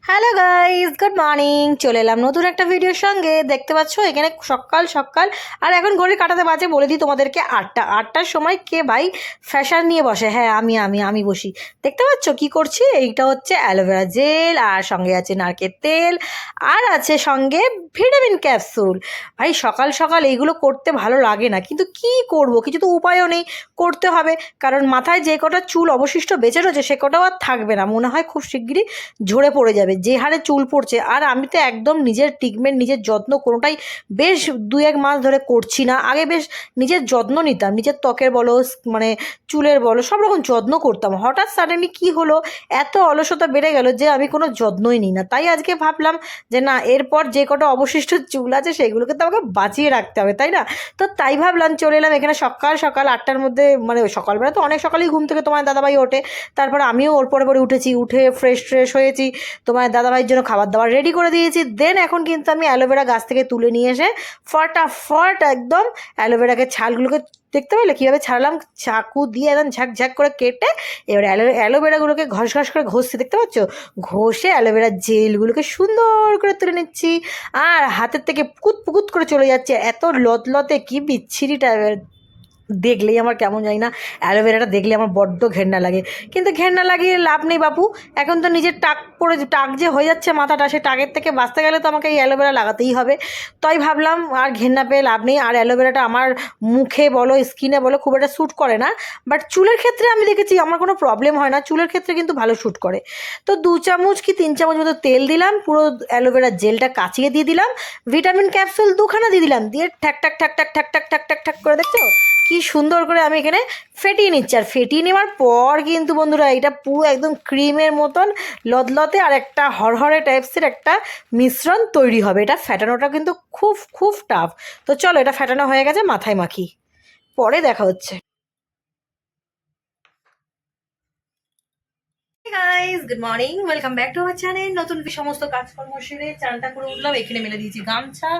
Hello guys, good morning. চলে এলাম নতুন একটা ভিডিওর সঙ্গে। দেখতে পাচ্ছ এখানে সকাল সকাল, আর এখন ঘড়ি কাটাতে বাজে বলে দিই তোমাদেরকে 8টার সময় কে ভাই ফ্যাশন নিয়ে বসে? হ্যাঁ, আমি বসি। দেখতে পাচ্ছ কি করছি? এইটা হচ্ছে অ্যালোভেরা জেল, আর সঙ্গে আছে নারকেল তেল, আর আছে সঙ্গে ভিটামিন ক্যাপসুল। ভাই সকাল সকাল এইগুলো করতে ভালো লাগে না, কিন্তু কি করব, কিছু তো উপায়ও নেই, করতে হবে। কারণ মাথায় যে কটা চুল অবশিষ্ট বেঁচে রয়েছে সে কটাও আর থাকবে না, মনে হয় খুব শিগগিরই ঝরে পড়ে যাবে যে হারে চুল পড়ছে। আর আমি তো একদম নিজের ট্রিটমেন্ট, নিজের যত্ন কোনোটাই বেশ 2-1 মাস ধরে করছি না। আগে বেশ নিজের যত্ন নিতাম, নিজের ত্বকের বলো, মানে চুলের বলো, সব রকম যত্ন করতাম। হঠাৎ সাডেনলি কি হলো, এত অলসতা বেড়ে গেল যে আমি কোনো যত্নই নিই না। তাই আজকে ভাবলাম যে না, এরপর যে কটা অবশিষ্ট চুল আছে সেগুলোকে তো আমাকে বাঁচিয়ে রাখতে হবে, তাই না? তো তাই ভাবলাম চলে এলাম এখানে সকাল সকাল 8টার মধ্যে। মানে সকালবেলা তো অনেক সকালেই ঘুম থেকে তোমার দাদাভাই ওঠে, তারপর আমিও ওর পরে পরে উঠেছি, উঠে ফ্রেশ হয়েছি, তোমার দাদাভাইয়ের জন্য খাবার দাবার রেডি করে দিয়েছি। দেন এখন কিন্তু আমি অ্যালোভেরা গাছ থেকে তুলে নিয়ে এসে ফটাফট একদম অ্যালোভেরাকে ছালগুলোকে দেখতে পেলে কীভাবে ছাড়লাম, চাকু দিয়ে একদম ঝাঁক করে কেটে এবার অ্যালোভেরাগুলোকে ঘষ করে ঘষছি, দেখতে পাচ্ছ? ঘষে অ্যালোভেরা জেলগুলোকে সুন্দর করে তুলে নিচ্ছি, আর হাতের থেকে পুকুত করে চলে যাচ্ছে। এত লতলতে কি বিচ্ছিরি টাইপের, দেখলেই আমার কেমন জানি না, অ্যালোভেরাটা দেখলে আমার বড্ড ঘেন্না লাগে। কিন্তু ঘেন্না লাগিয়ে লাভ নেই বাপু, এখন তো নিজের টাক যে হয়ে যাচ্ছে মাথাটা, সে টাকের থেকে বাঁচতে গেলে তো আমাকে এই অ্যালোভেরা লাগাতেই হবে। তাই ভাবলাম আর ঘেন্না পেয়ে লাভ নেই। আর অ্যালোভেরাটা আমার মুখে বলো, স্কিনে বলো, খুব একটা শ্যুট করে না, বাট চুলের ক্ষেত্রে আমি দেখেছি আমার কোনো প্রবলেম হয় না, চুলের ক্ষেত্রে কিন্তু ভালো শ্যুট করে। তো 2 চামচ কি 3 চামচ মতো তেল দিলাম, পুরো অ্যালোভেরা জেলটা কাচিয়ে দিয়ে দিলাম, ভিটামিন ক্যাপসুল 2খানা দিয়ে দিলাম, দিয়ে ঠ্যাক করে, দেখছো কি সুন্দর করে আমি এখানে ফেটিয়ে নিচ্ছি। আর ফেটিয়ে নেওয়ার পর কিন্তু বন্ধুরা এটা পুরো একদম ক্রিমের মতন লতলতে আর একটা হরহরে টাইপসের একটা মিশ্রণ তৈরি হবে। এটা ফেটানোটা কিন্তু খুব খুব টাফ। তো চলো, এটা ফেটানো হয়ে গেছে, মাথায় মাখি, পরে দেখা হচ্ছে। Guys, good morning, welcome back to our channel. নতুন সমস্ত কাজকর্ম সেরে চানটা করে উঠলাম, এখানে মেলে দিয়েছি গামছা,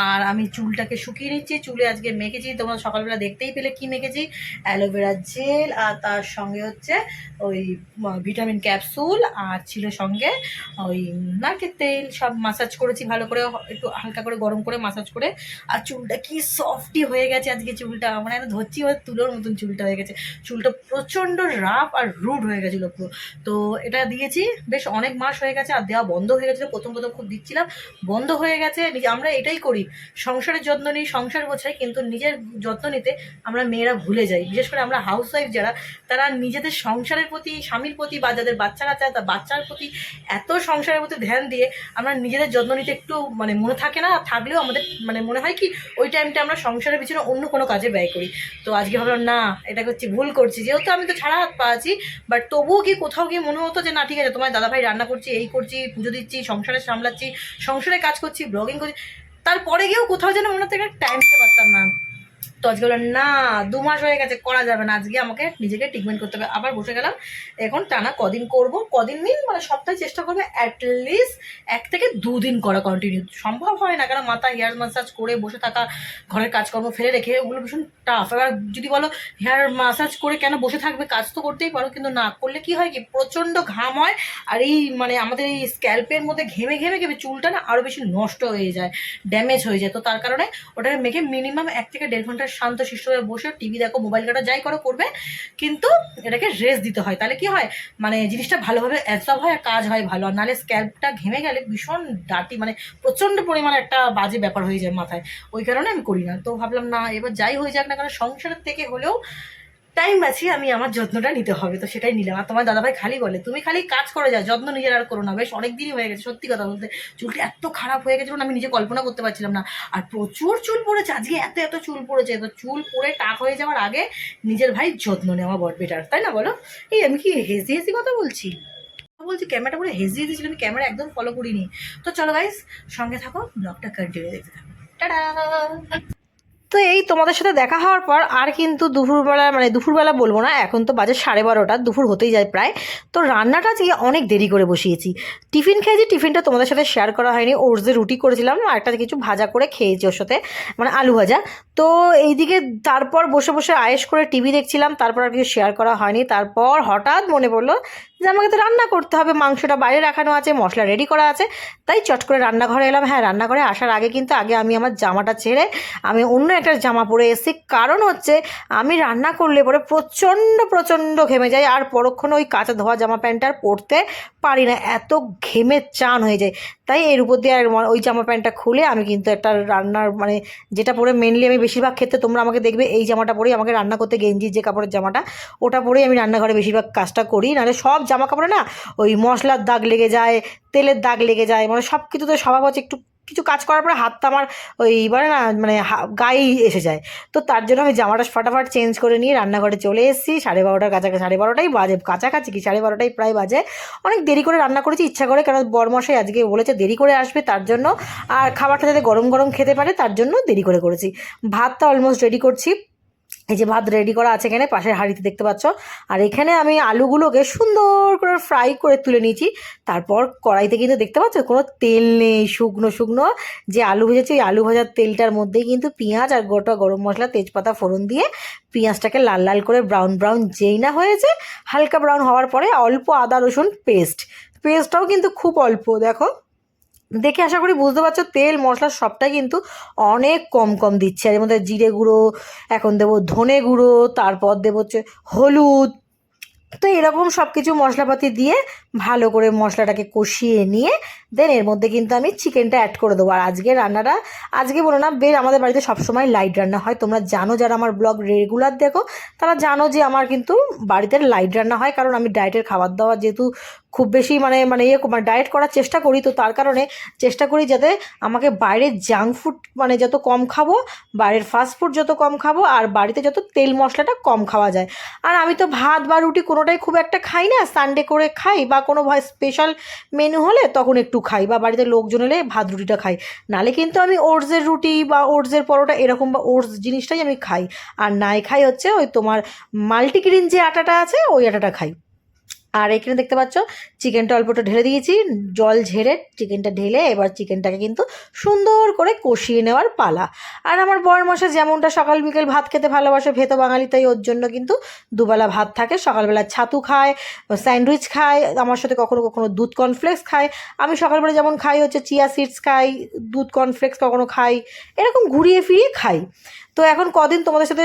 আর আমি চুলটাকে শুকিয়ে নিচ্ছি। চুলে আজকে মেখেছি, তোমরা সকালবেলা দেখতেই পেলে কি মেখেছি, অ্যালোভেরা জেল, আর তার সঙ্গে হচ্ছে ওই ভিটামিন ক্যাপসুল, আর ছিল সঙ্গে ওই নারকেল তেল। সব মাসাজ করেছি ভালো করে, একটু হালকা করে গরম করে মাসাজ করে। আর চুলটা কি সফটই হয়ে গেছে আজকে, চুলটা মানে একদম ধরছি তুলোর মতন চুলটা হয়ে গেছে। চুলটা প্রচণ্ড রাফ আর রুড হয়ে গেছিলো পুরো। তো এটা দিয়েছি বেশ অনেক মাস হয়ে গেছে, আর দেওয়া বন্ধ হয়ে গেছিলো, প্রথম খুব দিচ্ছিলাম, বন্ধ হয়ে গেছে। আমরা এটাই করি, সংসারের যত্ন নিই, সংসার গোছাই, কিন্তু নিজের যত্ন নিতে আমরা মেয়েরা ভুলে যাই। বিশেষ করে আমরা হাউস ওয়াইফ যারা, তারা নিজেদের সংসারের প্রতি, স্বামীর প্রতি, বা যাদের বাচ্চারা চায় তার বাচ্চার প্রতি এত সংসারের প্রতি ধ্যান দিয়ে আমরা নিজেদের যত্ন নিতে একটু মানে মনে থাকে না। থাকলেও আমাদের মানে মনে হয় কি ওই টাইমটা আমরা সংসারের পিছনে অন্য কোনো কাজে ব্যয় করি। তো আজকে ভাবলাম না, এটা করছি, ভুল করছি, যেহেতু আমি তো ছাড়া হাত পা আছি, বাট তবুও কি কোথাও গিয়ে মনে হতো যে না ঠিক আছে, তোমার দাদাভাই রান্না করছি, এই করছি, পুজো দিচ্ছি, সংসারে সামলাচ্ছি, সংসারে কাজ করছি, ব্লগিং করছি, তারপরে গিয়েও কোথাও যেন মনে হতো টাইম দিতে পারতাম না। তো আজকে বললাম না, 2 মাস হয়ে গেছে, করা যাবে না, আজকে আমাকে নিজেকে ট্রিটমেন্ট করতে হবে। আবার বসে গেলাম, এখন টানা কদিন করব, কদিন মিন মানে সপ্তাহে চেষ্টা করবে অ্যাটলিস্ট 1 থেকে 2 দিন করা কন্টিনিউ। সম্ভব হয় না, কারণ মাথা হেয়ার ম্যাসাজ করে বসে থাকা, ঘরের কাজকর্ম ফেলে রেখে, ওগুলো ভীষণ টাফ। এবার যদি বলো হেয়ার ম্যাসাজ করে কেন বসে থাকবে, কাজ তো করতেই পারো, কিন্তু না করলে কি হয় কি, প্রচণ্ড ঘাম হয়, আর এই মানে আমাদের এই স্ক্যাল্পের মধ্যে ঘেমে চুলটা না আরও বেশি নষ্ট হয়ে যায়, ড্যামেজ হয়ে যায়। তো তার কারণে ওটাকে মেখে মিনিমাম 1 থেকে 1.5 ঘন্টা শান্ত শিষ্টভাবে বসে টিভি দেখো, মোবাইল ঘাটা, যাই করো করবে, কিন্তু এটাকে রেস্ট দিতে হয়। তাহলে কি হয়, মানে জিনিসটা ভালোভাবে অ্যাবজর্ব হয় আর কাজ হয় ভালো। আর নাহলে স্ক্যাল্পটা ঘেমে গেলে ভীষণ ডার্টি, মানে প্রচণ্ড পরিমাণে একটা বাজে ব্যাপার হয়ে যায় মাথায়। ওই কারণে আমি করি না। তো ভাবলাম না, এবার যাই হয়ে যাক না, কারণ সংসারের থেকে হলেও টাইম বাঁচিয়ে আমি আমার যত্নটা নিতে হবে, তো সেটাই নিলাম। আর তোমার দাদাভাই খালি বলে তুমি খালি কাজ করে যাও, যত্ন নিজের আর করো না। বেশ অনেক দিনই হয়ে গেছে, সত্যি কথা বলতে চুলটা এত খারাপ হয়ে গেছিলো না, আমি নিজে কল্পনা করতে পারছিলাম না। আর প্রচুর চুল পড়েছে আজকে, এত চুল পড়েছে। তো চুল পড়ে টাক হয়ে যাওয়ার আগে নিজের ভাই যত্ন নেওয়া বড় বেটার, তাই না বলো? এই আমি কি হেসি কথা বলছি? ক্যামেরাটা পুরো হেসিয়ে দিয়েছিল, আমি ক্যামেরা একদম ফলো করিনি। তো চলো গাইস, সঙ্গে থাকো, ব্লগটা কন্টিনিউ দেখতে থাকো। টাটা। তো এই তোমাদের সাথে দেখা হওয়ার পর আর কিন্তু দুপুরবেলা, মানে দুপুরবেলা বলবো না, এখন তো বাজে 12:30, দুপুর হতেই যায় প্রায়। তো রান্নাটা আজকে অনেক দেরি করে বসিয়েছি। টিফিন খেয়েছি, টিফিনটা তোমাদের সাথে শেয়ার করা হয়নি। ওটসের রুটি করেছিলাম, আর একটা কিছু ভাজা করে খেয়েছি ওর সাথে, মানে আলু ভাজা। তো এইদিকে তারপর বসে আয়েশ করে টিভি দেখছিলাম, তারপর আর কিছু শেয়ার করা হয়নি। তারপর হঠাৎ মনে পড়লো যে আমাকে তো রান্না করতে হবে, মাংসটা বাইরে রাখানো আছে, মশলা রেডি করা আছে, তাই চট করে রান্নাঘরে এলাম। হ্যাঁ, রান্নাঘরে আসার আগে কিন্তু আমি আমার জামাটা ছেড়ে আমি অন্য একটা জামা পরে এসেছি। কারণ হচ্ছে আমি রান্না করলে পরে প্রচণ্ড প্রচণ্ড ঘেমে যাই, আর পরক্ষণে ওই কাঁচা ধোয়া জামা প্যান্টটা আর পরতে পারি না, এত ঘেমে চান হয়ে যায়। তাই এর উপর দিয়ে আর ওই জামা প্যান্টটা খুলে আমি কিন্তু একটা রান্নার মানে যেটা পরে মেনলি আমি বেশিরভাগ ক্ষেত্রে তোমরা আমাকে দেখবে এই জামাটা পরেই আমাকে রান্না করতে, গেঞ্জির যে কাপড়ের জামাটা ওটা পরেই আমি রান্নাঘরে বেশিরভাগ কাজটা করি। নাহলে সব জামা কাপড়ে না ওই মশলার দাগ লেগে যায়, তেলের দাগ লেগে যায়, মানে সব কিছুতে স্বভাব হচ্ছে একটু কিছু কাজ করার পরে হাতটা আমার ওই বলে না মানে গায়েই এসে যায়। তো তার জন্য আমি জামাটা ফাটাফাট চেঞ্জ করে নিয়ে রান্নাঘরে চলে এসেছি। 12:30 কাছাকাছি, 12:30টাই বাজে, কাছাকাছি কি 12:30টাই প্রায় বাজে। অনেক দেরি করে রান্না করেছি ইচ্ছা করে, কারণ বরমশাই আজকে বলেছে দেরি করে আসবে তার জন্য, আর খাবারটা যাতে গরম গরম খেতে পারে তার জন্য দেরি করে করেছি। ভাতটা অলমোস্ট রেডি করছি। এই যে ভাত রেডি করা আছে এখানে পাশের হাঁড়িতে দেখতে পাচ্ছ। আর এখানে আমি আলুগুলোকে সুন্দর করে ফ্রাই করে তুলে নিয়েছি। তারপর কড়াইতে কিন্তু দেখতে পাচ্ছ কোনো তেল নেই, শুকনো শুকনো যে আলু ভেজেছি ওই আলু ভাজার তেলটার মধ্যেই কিন্তু পেঁয়াজ আর গোটা গরম মশলা তেজপাতা ফোড়ন দিয়ে পেঁয়াজটাকে লাল লাল করে ব্রাউন ব্রাউন যেই না হয়েছে, হালকা ব্রাউন হওয়ার পরে অল্প আদা রসুন পেস্টটাও কিন্তু খুব অল্প, দেখো দেখে আশা করি বুঝতে পারছো তেল মশলা সবটাই কিন্তু অনেক কম কম দিচ্ছে। এর মধ্যে জিরে গুঁড়ো, এখন দেবো ধনে গুঁড়ো, তারপর দেবো হচ্ছে হলুদ। তো এরকম সব কিছু মশলাপাতি দিয়ে ভালো করে মশলাটাকে কষিয়ে নিয়ে দেন এর মধ্যে কিন্তু আমি চিকেনটা অ্যাড করে দেবো। আর আজকে রান্নাটা আজকে বলো না আমাদের বাড়িতে সবসময় লাইট রান্না হয়। তোমরা জানো, যারা আমার ব্লগ রেগুলার দেখো তারা জানো যে আমার কিন্তু বাড়িতে লাইট রান্না হয়, কারণ আমি ডায়েটের খাবার দাবার যেহেতু খুব বেশি মানে ডায়েট করার চেষ্টা করি, তো তার কারণে চেষ্টা করি যাতে আমাকে বাইরের জাঙ্ক ফুড মানে যত কম খাবো, বাইরের ফাস্ট ফুড যত কম খাবো, আর বাড়িতে যত তেল মশলাটা কম খাওয়া যায়। আর আমি তো ভাত বা রুটি কোনোটাই খুব একটা খাই না, সানডে করে খাই বা কোনো স্পেশাল মেনু হলে তখন একটু খাই, বা বাড়িতে লোকজন এলে ভাত রুটিটা খাই। নালে কিন্তু আমি ওটসের রুটি বা ওটসের পরোটা এরকম বা ওটস জিনিসটাই আমি খাই। আর নাই খাই হচ্ছে ওই তোমার মাল্টিগ্রেন যে আটাটা আছে ওই আটাটা খাই। আর এখানে দেখতে পাচ্ছ চিকেনটা অল্পটা ঢেলে দিয়েছি, জল ঝেড়ে চিকেনটা ঢেলে এবার চিকেনটাকে কিন্তু সুন্দর করে কষিয়ে নেওয়ার পালা। আর আমার বরমশাই যেমনটা সকাল বিকেল ভাত খেতে ভালোবাসে, ভেতো বাঙালি, তাই ওর জন্য কিন্তু দুবেলা ভাত থাকে। সকালবেলা ছাতু খায়, স্যান্ডউইচ খায়, আমার সাথে কখনো কখনো দুধ কর্নফ্লেক্স খায়। আমি সকালবেলা যেমন খাই হচ্ছে চিয়া সিডস খাই, দুধ কর্নফ্লেক্স কখনো খাই, এরকম ঘুরিয়ে ফিরিয়ে খাই। তো এখন কদিন তোমাদের সাথে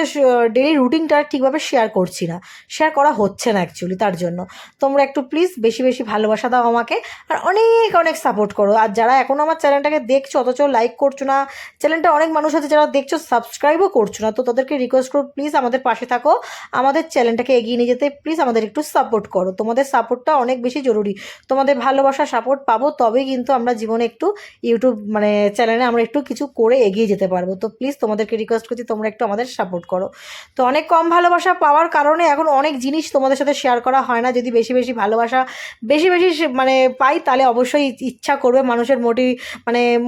ডেলি রুটিনটা ঠিকভাবে শেয়ার করছি না, শেয়ার করা হচ্ছে না অ্যাকচুয়ালি। তার জন্য তোমরা একটু প্লিজ বেশি বেশি ভালোবাসা দাও আমাকে, আর অনেক অনেক সাপোর্ট করো। আর যারা এখনও আমার চ্যানেলটাকে দেখছো অথচ লাইক করছো না, চ্যানেলটা অনেক মানুষ আছে যারা দেখছো সাবস্ক্রাইবও করছো না, তো তাদেরকে রিকোয়েস্ট করো প্লিজ আমাদের পাশে থাকো, আমাদের চ্যানেলটাকে এগিয়ে নিয়ে যেতে প্লিজ আমাদের একটু সাপোর্ট করো। তোমাদের সাপোর্টটা অনেক বেশি জরুরি, তোমাদের ভালোবাসা সাপোর্ট পাবো তবেই কিন্তু আমরা জীবনে একটু ইউটিউব মানে চ্যানেলে আমরা একটু কিছু করে এগিয়ে যেতে পারবো। তো প্লিজ তোমাদেরকে রিকোয়েস্ট করছি তোমরা একটু আমাদের সাপোর্ট করো। তো অনেক কম ভালোবাসা পাওয়ার কারণে এখন অনেক জিনিস তোমাদের সাথে শেয়ার করা হয় না। যদি বেশি বেশি ভালোবাসা বেশি বেশি মানে পাই তাহলে অবশ্যই ইচ্ছা করবে, মানুষের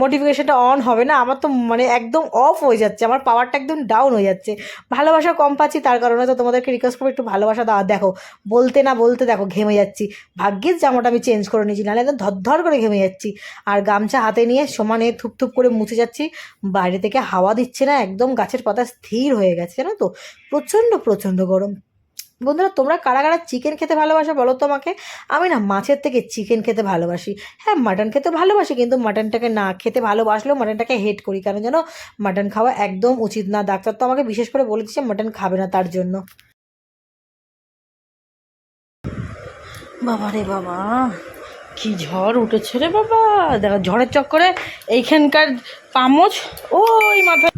মোটিভেশনটা অন হবে না। আমার তো মানে একদম অফ হয়ে যাচ্ছে, আমার পাওয়ারটা একদম ডাউন হয়ে যাচ্ছে, ভালোবাসা কম পাচ্ছি তার কারণে। তো তোমাদেরকে রিকোয়েস্ট করবো একটু ভালোবাসা দেওয়া। দেখো বলতে না বলতে দেখো ঘেমে যাচ্ছি, ভাগ্যিস জামাটা আমি চেঞ্জ করে নিয়েছি, নাহলে একদম ধরধর করে ঘেমে যাচ্ছি। আর গামছা হাতে নিয়ে সমানে থুপ করে মুছে যাচ্ছি, বাইরে থেকে হাওয়া দিচ্ছে না, একদম গাছের পাতা স্থির হয়ে গেছে জানো তো, প্রচণ্ড প্রচণ্ড গরম। বন্ধুরা তোমরা কারা কারা চিকেন খেতে ভালোবাসো বলো তো আমাকে। আমি না মাছের থেকে চিকেন খেতে ভালোবাসি। হ্যাঁ মাটন খেতে ভালোবাসি, কিন্তু মাটনটাকে না খেতে ভালোবাসলেও মাটনটাকে হেট করি, কারণ যেন মাটন খাওয়া একদম উচিত না। ডাক্তার তো আমাকে বিশেষ করে বলে দিচ্ছে মাটন খাবে না তার জন্য। বাবা রে বাবা, কি ঝড় উঠেছে রে বাবা, দেখো ঝড়ের চক্করে এইখানকার পামচ ওই মাথা,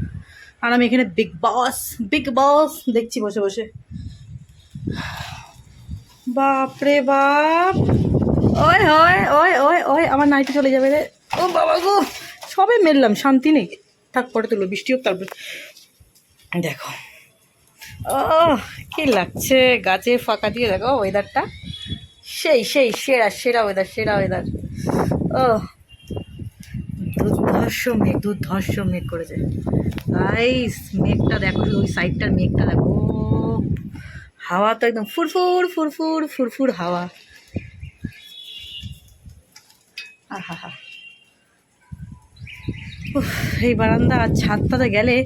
আর আমি এখানে বিগ বস দেখছি বসে বসে। বাপরে বাপ, ওই হয় ওই ওই ওই আমার নাইটি চলে যাবে রে, ও বাবা গো, সবে মেললাম শান্তি নেই, থাক পরে তুলো, বৃষ্টি হোক তারপরে। দেখো ও কি লাগছে, গাছে ফাঁকা দিয়ে দেখো ওয়েদারটা, সেই সেই সেরা সেরা ওয়েদার, সেরা ওয়েদার। ও দুর্ধর্ষ মেঘ করেছে গাইস, মেঘটা দেখো, ওই সাইডটার মেঘটা দেখো, হাওয়া তো একদম ফুরফুর ফুরফুর ফুরফুর হাওয়া। আহা, এই বারান্দা আর ছাদটাতে গেলে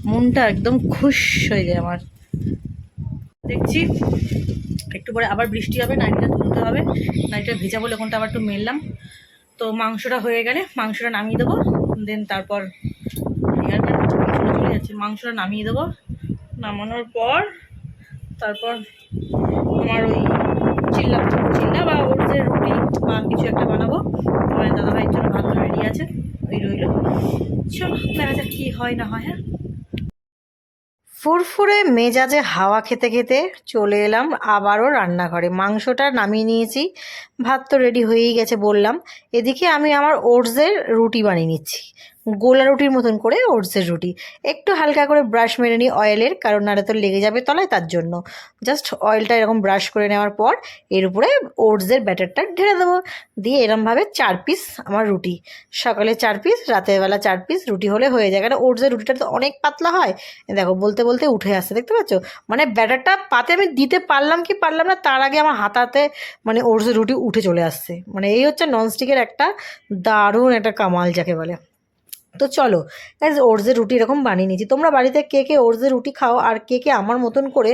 মনটা একদম খুশ হয়ে যায় আমার। দেখছি একটু পরে আবার বৃষ্টি হবে, নাইটিটা তুলতে হবে, নাইটিটা ভেজা বলে ওখানটা আবার একটু মেললাম। তো মাংসটা হয়ে গেলে মাংসটা নামিয়ে দেবো, দেন তারপর চলে যাচ্ছে, মাংসটা নামিয়ে দেবো, নামানোর পর তারপর আমার ওই চিল্লা বা ওর যে রুটি বা কিছু একটা বানাবো। আমার দাদাভাইয়ের জন্য ভাত রেডি আছে, ওই রইল। চলো দেখা যাক কী হয় না হয়। হ্যাঁ, ফুরফুরে মেজাজে হাওয়া খেতে খেতে চলে এলাম আবারও রান্নাঘরে। মাংসটা নামিয়ে নিয়েছি, ভাত তো রেডি হয়েই গেছে বললাম। এদিকে আমি আমার ওটসের রুটি বানিয়ে নিচ্ছি, গোলা রুটির মতন করে ওটসের রুটি। একটু হালকা করে ব্রাশ মেরে নিই অয়েলের, কারণ নাহলে তো লেগে যাবে তলায়, তার জন্য জাস্ট অয়েলটা এরকম ব্রাশ করে নেওয়ার পর এর উপরে ওটসের ব্যাটারটা ঢেলে দেবো, দিয়ে এরমভাবে 4 পিস আমার রুটি, সকালে 4 পিস, রাতের বেলা 4 পিস রুটি হলে হয়ে যায়। কারণ ওটসের রুটিটা তো অনেক পাতলা হয়, দেখো বলতে বলতে উঠে আসছে, দেখতে পাচ্ছ? মানে ব্যাটারটা পাতে আমি দিতে পারলাম কি পারলাম না, তার আগে আমার হাতাতে মানে ওটসের রুটি উঠে চলে আসছে। মানে এই হচ্ছে ননস্টিকের একটা দারুণ একটা কামাল যাকে বলে। তো চলো গাইজ, ওটসের রুটি এরকম বানিয়ে নিয়েছি। তোমরা বাড়িতে কে কে ওটসের রুটি খাও, আর কে কে আমার মতন করে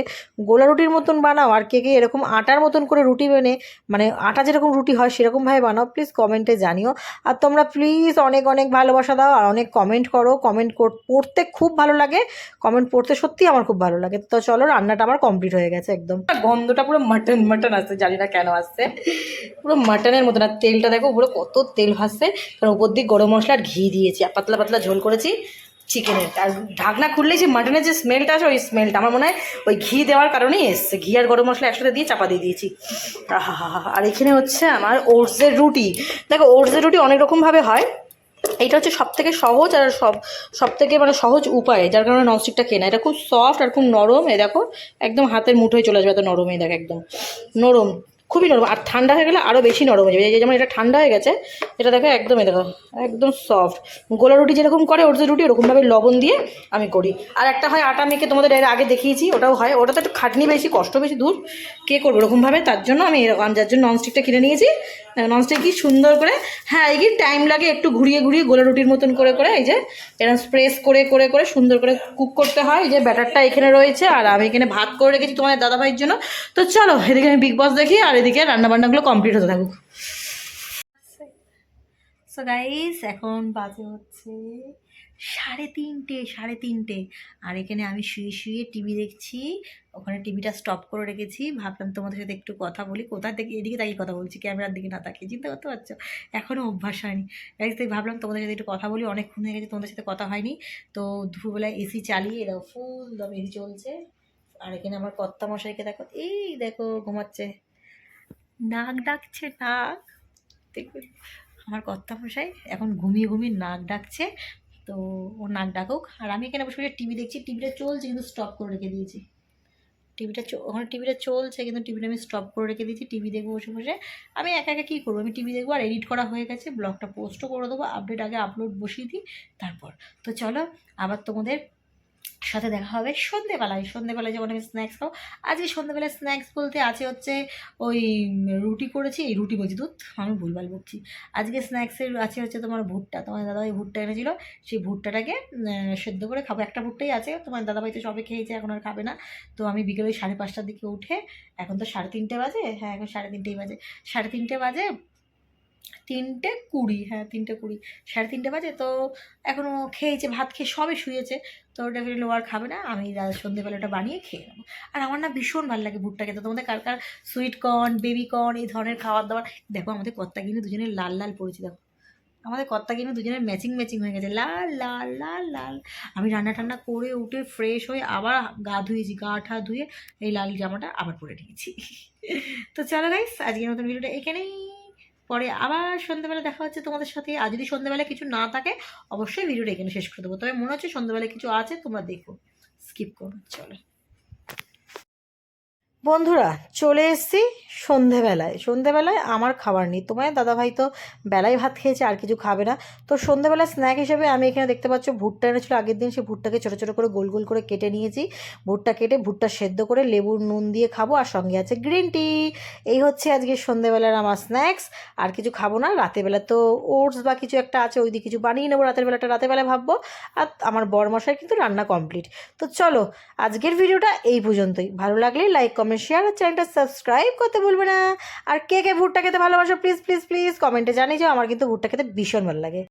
গোলা রুটির মতন বানাও, আর কে কে এরকম আটার মতন করে রুটি বেনে, মানে আটা যেরকম রুটি হয় সেরকমভাবে বানাও, প্লিজ কমেন্টে জানিও। আর তোমরা প্লিজ অনেক অনেক ভালোবাসা দাও আর অনেক কমেন্ট করো। কমেন্ট পড়তে খুব ভালো লাগে, কমেন্ট পড়তে সত্যিই আমার খুব ভালো লাগে। তো চলো, রান্নাটা আমার কমপ্লিট হয়ে গেছে একদম। গন্ধটা পুরো মাটন মাটন আসছে, জানি না কেন আসছে, পুরো মাটনের মতন। আর তেলটা দেখো পুরো কত তেল ভাসছে, কারণ উপর দিয়ে গরম মশলা আর ঘি দিয়েছি, আর পাতলা পাতলা ঝোল করেছি চিকেনের। আর ঢাকনা খুললেই যে মাটনের যে স্মেলটা আছে, ওই স্মেলটা আমার মনে হয় ওই ঘি দেওয়ার কারণেই এসছে। ঘি আর গরম মশলা একসাথে দিয়ে চাপা দিয়ে দিয়েছি। আর এখানে হচ্ছে আমার ওটসের রুটি। দেখো ওটসের রুটি অনেক রকমভাবে হয়, এইটা হচ্ছে সব থেকে সহজ আর সব থেকে মানে সহজ উপায়, যার কারণে ননস্টিকটা কেনা। এটা খুব সফট আর খুব নরম, এ দেখো একদম হাতের মুঠোয় চলে আসবে, এত নরম। এই দেখো একদম নরম, খুবই নরম। আর ঠান্ডা হয়ে গেলে আরও বেশি নরম হয়ে যাবে। এই যেমন এটা ঠান্ডা হয়ে গেছে, এটা দেখো একদম, এ দেখো একদম সফট। গোলা রুটি যেরকম করে ওটসের রুটি, ওরকমভাবে লবণ দিয়ে আমি করি। আর একটা হয় আটা মেখে, তোমাদের এর আগে দেখিয়েছি, ওটাও হয়। ওটা তো একটু খাটনি বেশি, কষ্ট বেশি, দূর কে করবো ওরকমভাবে, তার জন্য আমি এরকম, যার জন্য ননস্টিকটা কিনে নিয়েছি। ননস্টিক কি সুন্দর করে, হ্যাঁ এই কি টাইম লাগে একটু ঘুরিয়ে ঘুরিয়ে গোলা রুটির মতন করে করে, এই যে এরকম প্রেস করে করে করে সুন্দর করে কুক করতে হয়। এই যে ব্যাটারটা এখানে রয়েছে, আর আমি এখানে ভাত করে রেখেছি তোমাদের দাদাভাইয়ের জন্য। তো চলো এদিকে আমি বিগ বস দেখি, আর এদিকে রান্নাবান্নাগুলো কমপ্লিট হতে থাকুক। সো গাইস, এখন বাজে হচ্ছে 3:30। আর এখানে আমি শুয়ে শুয়ে টিভি দেখছি, ওখানে টিভিটা স্টপ করে রেখেছি। ভাবলাম তোমাদের সাথে একটু কথা বলি, কোথা থেকে এদিকে তাকিয়ে কথা বলছি, ক্যামেরার দিকে না তাকিয়ে, চিন্তা করতে পারছো? এখনও অভ্যাস হয়নি গাইস, তাই ভাবলাম তোমাদের সাথে একটু কথা বলি, অনেকক্ষণ হয়ে গেছে তোমাদের সাথে কথা হয়নি। তো দুপুরবেলায় এসি চালিয়ে, এরকম ফুল দম এসি চলছে। আর এখানে আমার কর্তা মশাইকে দেখো, এই দেখো ঘুমাচ্ছে, নাক ডাকছে, নাক দেখবে। আমার কর্তামশাই এখন ঘুমিয়ে ঘুমিয়ে নাক ডাকছে, তো ও নাক ডাকুক। আর আমি এখানে বসে বসে টিভি দেখছি, টিভিটা চলছে কিন্তু স্টপ করে রেখে দিয়েছি। ওখানে টিভিটা চলছে কিন্তু টিভিটা আমি স্টপ করে রেখে দিয়েছি। টিভি দেখবো বসে বসে, আমি একা একা কী করবো, আমি টিভি দেখবো। আর এডিট করা হয়ে গেছে, ব্লগটা পোস্টও করে দেবো, আপডেট আগে আপলোড বসিয়ে দিই তারপর। তো চলো আবার তোমাদের সাথে দেখা হবে সন্ধেবেলায় যখন আমি স্ন্যাক্স খাবো। আজকে সন্ধেবেলায় স্ন্যাক্স বলতে আছে হচ্ছে ওই রুটি করেছি, এই রুটি বলছি, দুধ আমি ভুলভাল বলছি। আজকে স্ন্যাক্সের আছে হচ্ছে তোমার ভুট্টা, তোমার দাদাভাই ভুট্টা এনেছিল, সেই ভুট্টাটাকে সেদ্ধ করে খাবো। একটা ভুট্টাই আছে, তোমার দাদাভাই তো সবে খেয়েছে, এখন আর খাবে না। তো আমি বিকেলে 5:30টার দিকে উঠে, এখন তো 3:30 বাজে, হ্যাঁ এখন 3:30 বাজে, 3:30 বাজে, 3:20, হ্যাঁ 3:20, 3:30 বাজে। তো এখনও খেয়েছে, ভাত খেয়ে সবে শুয়েছে। তো ডেফিনেটলি ও আর খাবে না, আমি সন্ধ্যেবেলাটা বানিয়ে খেয়ে নেবো। আর আমার না ভীষণ ভালো লাগে ভুট্টা খেতে। তোমাদের কার কার সুইট কর্ন, বেবি কর্ন, এই ধরনের খাবার দাবার। দেখো আমাদের কর্তা কিন্তু দুজনের লাল লাল পড়েছে, দেখো আমাদের কর্তা কিন্তু দুজনের ম্যাচিং ম্যাচিং হয়ে গেছে, লাল লাল লাল লাল। আমি রান্না টান্না করে উঠে ফ্রেশ হয়ে আবার গা ধুয়েছি, গা ঠা ধুয়ে এই লাল জামাটা আবার পরে নিয়েছি। তো চলো গাইস, আজকের নতুন ভিডিওটা এখানেই, পরে আবার সন্ধ্যাবেলা দেখা হচ্ছে তোমাদের সাথে। আর যদি সন্ধ্যাবেলা কিছু না থাকে অবশ্যই ভিডিওটা এখানে শেষ করে দেবো, তবে মনে হচ্ছে সন্ধ্যাবেলা কিছু আছে, তোমরা দেখো, স্কিপ করো। চলো বন্ধুরা, চলে এসেছি সন্ধেবেলায় আমার খাবার নেই। তোমার দাদাভাই তো বেলায় ভাত খেয়েছে, আর কিছু খাবে না। তো সন্ধেবেলা স্ন্যাক হিসেবে আমি এখানে দেখতে পাচ্ছ ভুট্টা এনেছিল আগের দিন, সেই ভুট্টাকে ছোটো ছোটো করে গোল গোল করে কেটে নিয়েছি। ভুট্টা কেটে ভুট্টা সেদ্ধ করে লেবুর নুন দিয়ে খাবো, আর সঙ্গে আছে গ্রিন টি। এই হচ্ছে আজকে সন্ধেবেলার আমার স্ন্যাক্স। আর কিছু খাবো না, রাতেরবেলা তো ওটস বা কিছু একটা আছে, ওই দিয়ে কিছু বানিয়ে নেবো। রাতেরবেলায় ভাববো। আর আমার বরমশাই কিন্তু রান্না কমপ্লিট। তো চলো আজকের ভিডিওটা এই পর্যন্তই। ভালো লাগলে লাইক কমেন্ট কমেন্ট শেয়ার আর চ্যানেলটা সাবস্ক্রাইব করতে ভুলবে না। আর কে কে ভুট্টা খেতে ভালোবাসো প্লিজ প্লিজ প্লিজ কমেন্টে জানিয়ে যাও, আমার কিন্তু ভুট্টা খেতে ভীষণ ভালো লাগে।